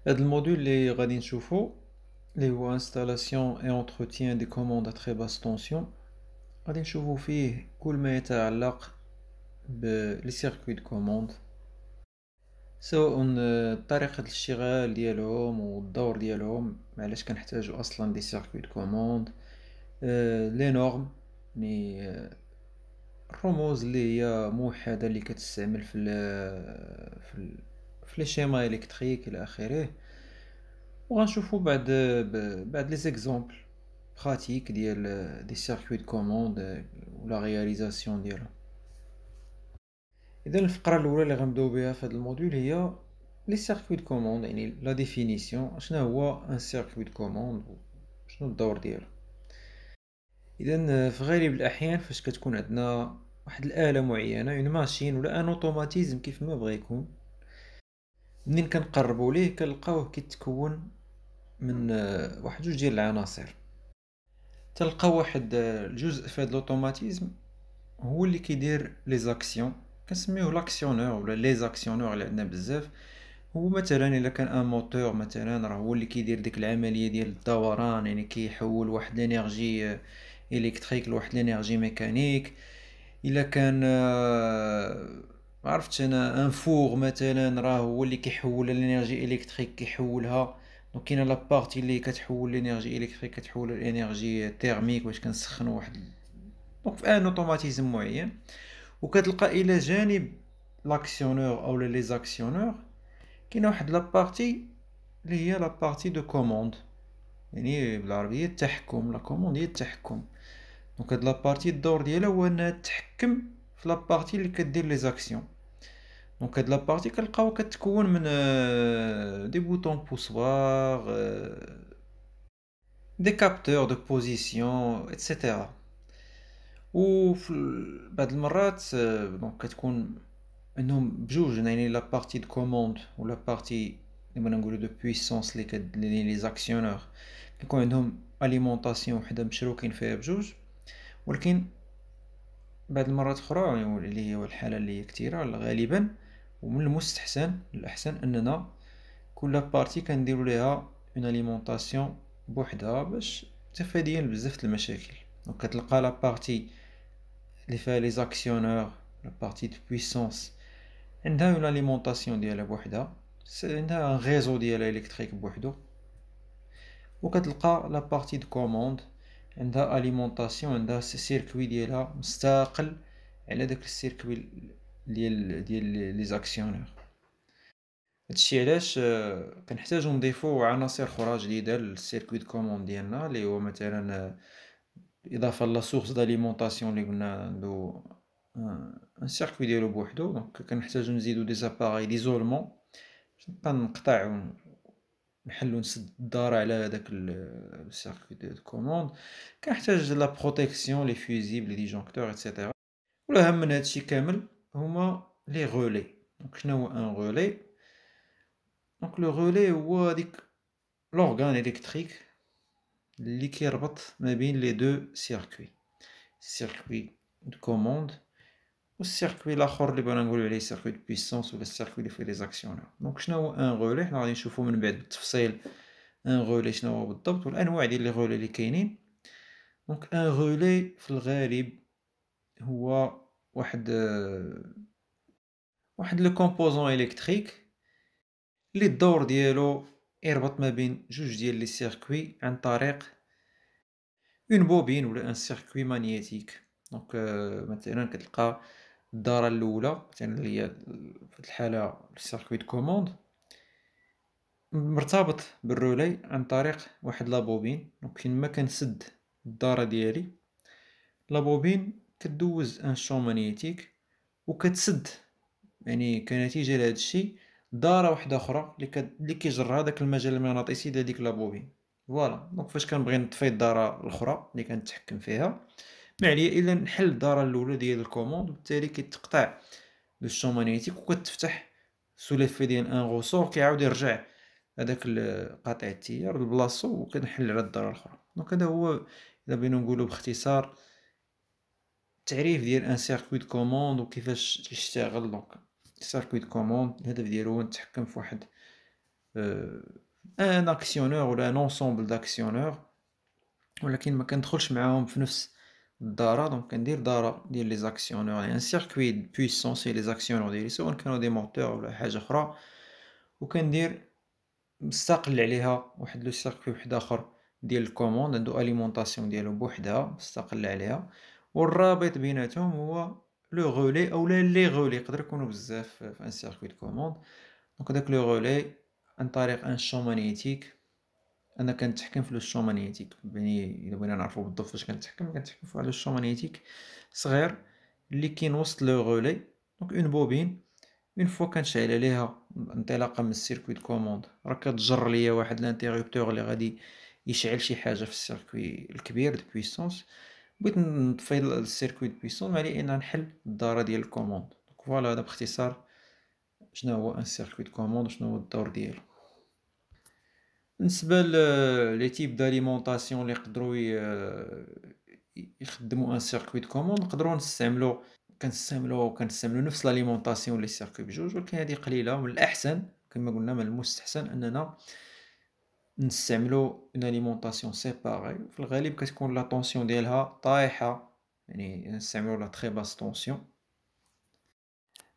هاد الموديول اللي غادي نشوفو اللي هو installation et entretien des commandes à très basse tension غادي نشوفو فيه كل ما يتعلق بلي سيركوي دو كوموند سواء طريقة الاشتغال ديالهم والدور ديالهم علاش كنحتاجو اصلا دي سيركوي دو كوموند لي نورم يعني الرموز اللي هي موحدة اللي كتستعمل في لي شيما الكتريك الى اخره وغنشوفو بعد لي زيكزامبل براتيك ديال دي سيركوي دو كوموند ولا رياليزاسيون ديالهم. اذا الفقره الاولى اللي غنبداو بها في هذا الموديول هي لي سيركوي دو كوموند، يعني لا ديفينيسيون شنو هو ان سيركوي دو كوموند وشنو الدور ديالو. اذا في غالب الاحيان فاش كتكون عندنا واحد الاله معينه اون ماشين ولا ان اوتوماتيزم كيف ما بغى يكون، منين كنقربوا ليه كنلقاوه كيتكون من واحد جوج ديال العناصر. تلقى واحد الجزء في هذا الاوتوماتيزم هو اللي كيدير لي زاكسيون، كنسميوه لاكسيونور ولا لي زاكسيونور اللي عندنا بزاف. هو مثلا الا كان ان موتور مثلا راه هو اللي كيدير ديك العمليه ديال الدوران، يعني كيحول واحد لينيرجي الكتريك لواحد لينيرجي ميكانيك. الا كان ما عرفتش انا ان فور مثلا راه هو اللي كيحول لينيرجي الكتريك كيحولها. دونك كاينه لا بارتي اللي كتحول لينيرجي الكتريك كتحول لانرجي تيرميك باش كنسخنوا واحد دونك في ان اوتوماتيزم معين. وكتلقى الى جانب لاكسيونور او لي زاكسيونور كاينه واحد لابارتي اللي هي لابارتي دو كوموند، يعني بالعربيه التحكم. لا كوموند هي التحكم. دونك هاد لابارتي الدور ديالها هو انها تحكم في لابارتي اللي كدير لي زاكسيون. دونك هاد لابارتي كنلقاو كتكون من دي بوطون بوسوار، دي كابتور دو بوزيسيون ايتترا. وفي بعض المرات دونك كتكون انهم بجوج، يعني لا بارتي دو كوموند ولا بارتي كما نقولوا دو بويسونس اللي لي زاكسيونور كيكون عندهم اليمونطاسيون وحده مشروكين فيها بجوج. ولكن بعض المرات اخرى يعني اللي هي الحاله اللي هي كثيره غالبا، ومن المستحسن الاحسن اننا كل بارتي كنديروا ليها اون اليمونطاسيون بوحدها باش تفاديا بزاف المشاكل. دونك كتلقى لا بارتي اللي فيها لي زاكسيونور لا بارتي دو بويسونس عندها اون اليمونطاسيون ديالها بوحدها، عندها ان ريزو ديالها الكتريك بوحدو. وكتلقى لا بارتي دو كوموند عندها اليمونطاسيون، عندها سيركوي ديالها مستقل على داك السيركوي ديال لي زاكسيونور. هادشي علاش كنحتاجو نضيفو عناصر اخرى جديده للسيركوي دو كوموند ديالنا اللي هو مثلا اضافه لا سورس داليمونطاسيون اللي قلنا عندو ان سيركوي ديالو بوحدو. دونك كنحتاجو نزيدو دي زاباراي ديزولمون باش نبقى نقطع ونحل ونسد الدار على هداك السيركوي دو كوموند. كنحتاج لا بروتيكسيون لي فيزيبل لي ديجونكتور ايتترا. والاهم من هادشي كامل هما لي غولي. دونك شنو هو ان غولي؟ دونك لو غولي هو ديك لورغان الكتريك اللي كيربط ما بين لي دو سيركوي، السيركوي دو كوموند والسيركوي الاخر اللي بغينا نقولوا عليه سيركوي دو بويسونس ولا السيركوي اللي فيه لي زاكسيونور. دونك شنو هو ان غولي؟ حنا غادي نشوفو من بعد بالتفصيل ان غولي شنو هو بالضبط والانواع ديال لي غولي اللي كاينين. دونك ان غولي في الغالب هو واحد واحد لو كومبوزون الكتريك اللي الدور ديالو يربط ما بين جوج ديال لي سيركوي عن طريق اون بوبين ولا ان سيركوي مانيتيك. دونك مثلا كتلقى الدارة الاولى مثلا اللي هي في هاد الحالة السيركوي دو كوموند مرتبط بالرولي عن طريق واحد لابوبين. دونك فين ما كنسد الدارة ديالي لابوبين كدوز ان شون مانيتيك وكتسد، يعني كنتيجة لهاد الشي دارة واحدة أخرى اللي كيجرها داك المجال المغناطيسي ديال ديك لابوبين. فوالا دونك فاش كنبغي نطفي الدارة الأخرى اللي كنتحكم فيها ما عليا إلا نحل الدارة الأولى ديال الكوموند، وبالتالي كيتقطع لو شون مانيتيك وكتفتح سو ليفي ديال ان غوسور كيعاود يرجع هداك قاطع التيار لبلاصتو وكنحل على الدارة الأخرى. دونك هذا هو إلا بغينا نقولو باختصار التعريف ديال ان سيركوي دو كوموند وكيفاش يشتغل. دونك سيركوي دو كوموند الهدف ديالو هو نتحكم في واحد ان اكسيونور ولا ان انصومبل داكسيونور، ولكن ما كندخلش معاهم في نفس الدارة. دونك كندير دارة ديال لي زاكسيونور، يعني ان سيركوي بويسونس لي زاكسيونور ديالي سواء كانوا دي موتور ولا حاجة أخرى، وكندير مستقل عليها واحد لو سيركوي واحد آخر ديال الكوموند عندو اليمونطاسيون ديالو بوحدها مستقل عليها، والرابط بيناتهم هو لو غولي اولا لي غولي، يقدر يكونوا بزاف في ان سيركوي دو كوموند. دونك داك لو غولي عن طريق ان شون مانيتيك، انا كنتحكم في لو شون مانيتيك، يعني الا بغينا نعرفو بالضبط فاش كنتحكم في واحد لو شون مانيتيك صغير اللي كاين وسط لو غولي. دونك اون بوبين اون فوا كنشعل عليها انطلاقا من السيركوي دو كوموند راه كتجر ليا واحد لانتيريبتور اللي غادي يشعل شي حاجه في السيركوي الكبير دو بويسونس. بغيت نطفي السيركوي دو بويسونس علي ان نحل الداره ديال الكوموند. دونك فوالا هذا باختصار شنو هو ان سيركوي دو كوموند وشنو هو الدور ديالو. بالنسبه لي تيب داليمونطاسيون اللي يقدروا يخدموا ان سيركوي دو كوموند، نقدروا كنستعملوا نفس لاليمونطاسيون لي سيركوي بجوج، ولكن هذه قليله. من الاحسن كما قلنا من المستحسن اننا نستعملوا اون اليمونطاسيون سيباري. في الغالب كتكون لا طونسيون ديالها طايحه، يعني نستعملوا لا تري باس طونسيون.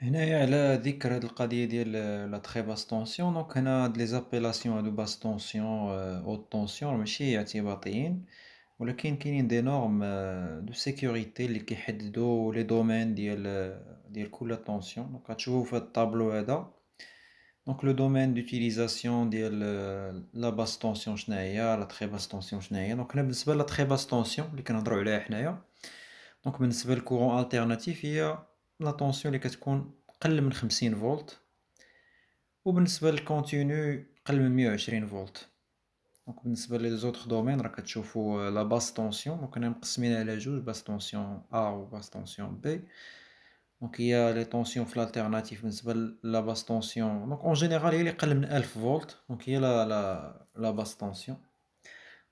هنايا على ذكر هاد القضيه ديال لا تري باس طونسيون، دونك هنا هاد لي زابيلاسيون هادو باس طونسيون اوت طونسيون ماشي اعتباطيين، ولكن كاينين دي نورم دو سيكوريتي اللي كيحددوا لي دومين ديال كل طونسيون. دونك غتشوفوا في هاد الطابلو هذا، دونك لو دومين دوتيليزاسيون ديال لا باس طونسيون شناهي، لا تري باس طونسيون شناهي. دونك هنا بالنسبه لا تري باس طونسيون اللي كنهضروا عليها حنايا، دونك بالنسبه للكورون التيرناتيف هي لا طونسيون اللي كتكون قل من 50 فولت، وبالنسبه للكونتينيو قل من 120 فولت. دونك بالنسبه لي زوطخ دومين راه كتشوفوا لا باس طونسيون، دونك انا مقسمين على جوج، باس طونسيون ا و باس طونسيون بي. دونك هي لي طونسيون في الالتيرناتيف بالنسبه لا باس طونسيون دونك اون جينيرال هي اللي قل من 1000 فولت، دونك هي لا باس طونسيون.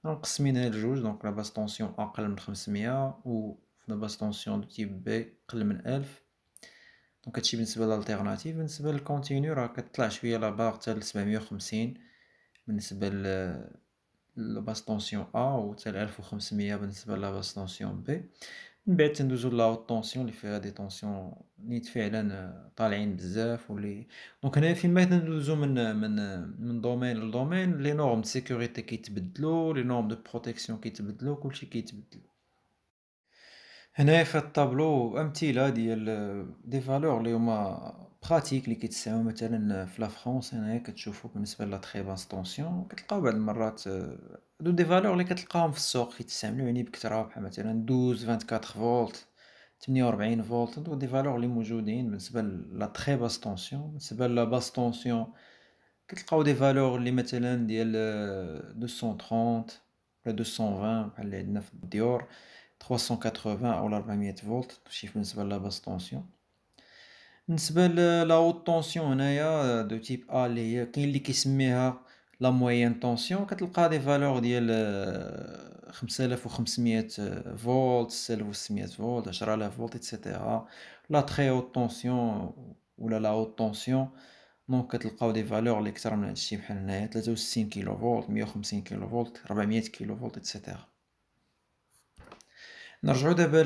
مقسمينها لجوج، دونك لا باس طونسيون اقل من 500 و لا باس طونسيون دو تيب بي قل من 1000. دونك هادشي بالنسبه للالتيرناتيف. بالنسبه للكونتينيو راه كتطلع شويه لا باغ حتى ل 750 بالنسبه لا باس طونسيون ا، و حتى ل 1500 بالنسبه لا باس طونسيون بي. من بعد تندوزو لا هوت طونسيون اللي فيها دي طونسيون نيت فعلا طالعين بزاف، واللي دونك هنايا فين ما ندوزو من دومين لدومين لي نورم دو سيكوريتي كيتبدلو، لي نورم دو بروتيكسيون كيتبدلو، كلشي كيتبدل. هنايا في الطابلو امثله ديال دي فالور اللي هما براتيك اللي كيتستعملوا مثلا في لا فرانس. هنايا كتشوفوا بالنسبه لا تري باس طونسيون كتلقاو بعض المرات هادو دي فالور اللي كتلقاهم في السوق كيتستعملوا يعني بكثره، بحال مثلا 12 24 فولت 48 فولت. هادو دي فالور اللي موجودين بالنسبه لا تري باس طونسيون. بالنسبه لا باس طونسيون كتلقاو دي فالور اللي مثلا ديال 230 ولا 220 بحال اللي عندنا في الديور 380 او 400 فولت، شي بالنسبه لا باس طونسيون. بالنسبه لا هوت طونسيون هنايا دو تيب ا اللي هي كاين اللي كيسميها لا موين طونسيون، كتلقى دي فالور ديال 5500 فولت 6600 فولت 10000 فولت ايتترا. لا تري هوت طونسيون ولا لا هوت طونسيون دونك كتلقاو دي فالور اللي كثر من هادشي، بحال هنايا 63 كيلو فولت 150 كيلو فولت 400 كيلو فولت ايتترا. نرجعو دابا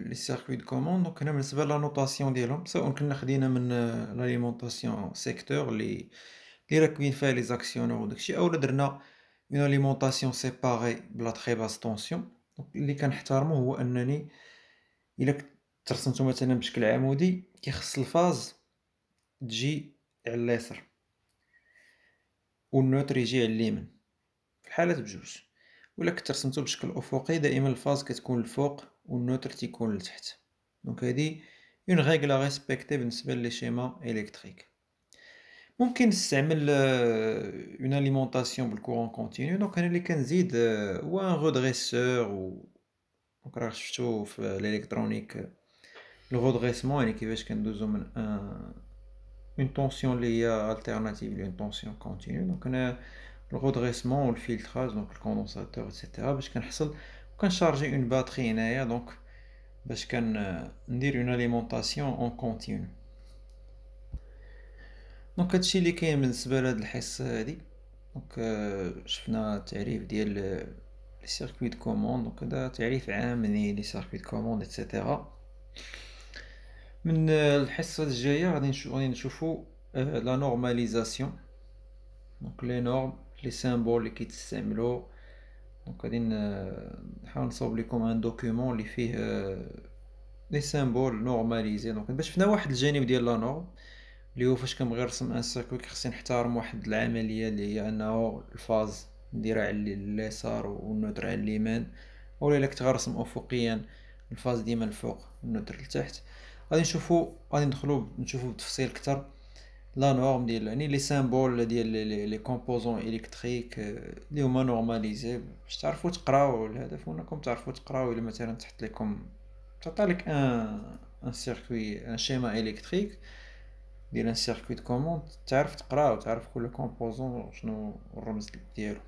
لي سيركوي دو كوموند. دونك هنا بالنسبه لا نوطاسيون ديالهم سواء كنا خدينا من لاليمونطاسيون سيكتور اللي راكبين فيها لي زاكسيونور وداكشي، اولا درنا اون اليمونطاسيون سيباري بلا تري باس طونسيون. دونك اللي كنحترمو هو انني الا ترسمتو مثلا بشكل عمودي كيخص الفاز تجي على اليسار والنوتر يجي على اليمين في الحالات بجوج. ولا كنت رسمتو بشكل افقي دائما الفاز كتكون الفوق والنوتر تيكون لتحت. دونك هادي اون ريغل ريسبكتي بالنسبه لي شيما الكتريك. ممكن نستعمل اون اليمونطاسيون بالكورون كونتينيو. دونك انا اللي كنزيد هو ان رودريسور دونك راه شفتو في الالكترونيك لو رودريسمون، يعني كيفاش كندوزو من اون طونسيون اللي هي التيرناتيف لون طونسيون كونتينيو. دونك انا الغودريسمون والفلتراج دونك الكوندونساتور ايتترا باش كنحصل وكنشارجي اون باتري هنايا دونك باش ندير اون اليمونطاسيون اون كونتينيو. دونك هادشي اللي كاين بالنسبة لهاد الحصة هادي. دونك شفنا التعريف ديال لي سيركوي دو كوموند، دونك هذا تعريف عام لي سيركوي دو كوموند ايتترا. من الحصة الجاية غادي نشوفو لا نورماليزاسيون، دونك لي نورم لي سامبول اللي كيتستعملو. دونك غادي نحاول نصاوب لكم ان دوكيومون اللي فيه لي سامبول نورماليزي. دونك باش شفنا واحد الجانب ديال لا نورم اللي هو فاش كنبغي نرسم ان سيركوي خصني نحترم واحد العمليه اللي هي انه الفاز نديرها على اليسار والنوتر على اليمين، اولا الا كنت غنرسم افقيا الفاز ديما الفوق والنوتر لتحت. غادي ندخلو نشوفو بتفصيل اكثر لا نورم ديال يعني لي سامبول ديال لي كومبوزون الكتريك اللي هما نورماليزي باش تعرفوا تقراو. الهدف هو انكم تعرفوا تقراو. الا مثلا تحط لكم تعطى لك ان سيركوي ان شيما الكتريك ديال ان سيركوي دو كوموند، تعرف تقرا وتعرف كل كومبوزون شنو الرمز ديالو.